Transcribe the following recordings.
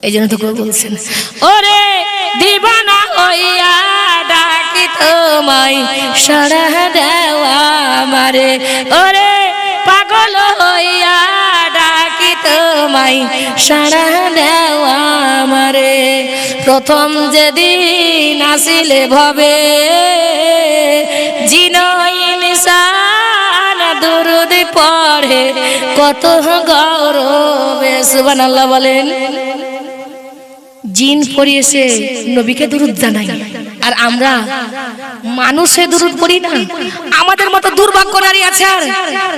এই জন্য তো বলছেন, ওরে দিবানা হইয়া ডাকি তোমায় সাড়া দেওয়া আমারে, ওরে পাগল হইয়া ডাকি তোমায় সাড়া দেওয়া আমারে। প্রথম যেদিন আসিলে ভবে জিনয় ইনসান দুরুদ পড়ে কত গৌরবে। সুবহানাল্লাহ বলেন। জিন পড়িয়েছে নবীকে দুরুদ জানাই, আর আমরা মানুষে দুরুদ পড়ি না। আমাদের মতো দুর্ভাগ্য নারী আছে আর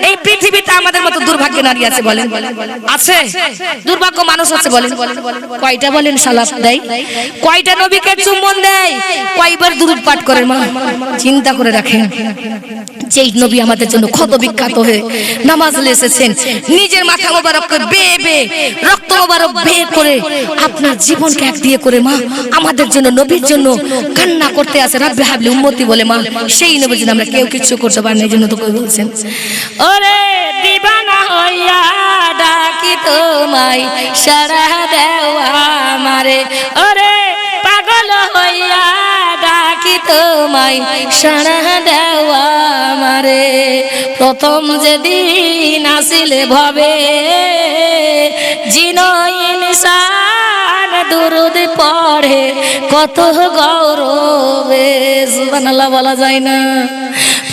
এই পৃথিবীতে? আমাদের মতো দুর্ভাগ্য নারী আছে বলেন? আছে? দুর্ভাগ্য মানুষ আছে বলেন? কয়টা বলেন সালাত দেয়? কয়টা নবীকে চুম্বন দেয়? কয়বার দুরুদ পাঠ করে? মা চিন্তা করে রাখেন, যেই নবী আমাদের জন্য কত বিখ্যাত হয়ে নামাজ এসেছেন, নিজের মাথা মোবারককে বেয়ে বেয়ে রক্ত মোবারক বের করে আপনার জীবনকে এক দিয়ে করে মা আমাদের জন্য নবীর জন্য কান্না করতে আসে, রাব্বি হাবলি উম্মতি বলে। মা সেই নবীর জন্য আমরা কেউ কিছু করতে পারি না। এই জন্য তো কই বলছেন, ওরে দিবানা হইয়া ডাকি তোমায় সাড়া দেওয়া আমারে, ওরে পাগল হইয়া ডাকি তোমায় সাড়া দেওয়া আমারে। প্রথম যেদিন আসিলে ভবে জিনয় ইনসান দুরুদ পড়ে কত গৌরবে। সুবহানাল্লাহ বলা যায় না?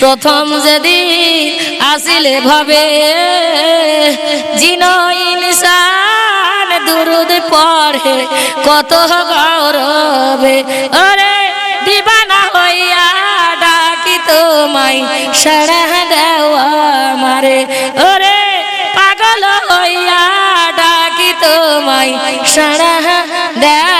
প্রথম যেদিন আসিলে ভবে জিনয় ইনসান দুরুদ পড়ে কত গৌরবে, ওরে দিবানা হইয়া ডাকি তোমায় সাড়া দেওয়া আমারে, ওরে পাগল হইয়া ডাকি তোমায় সাড়া দেওয়া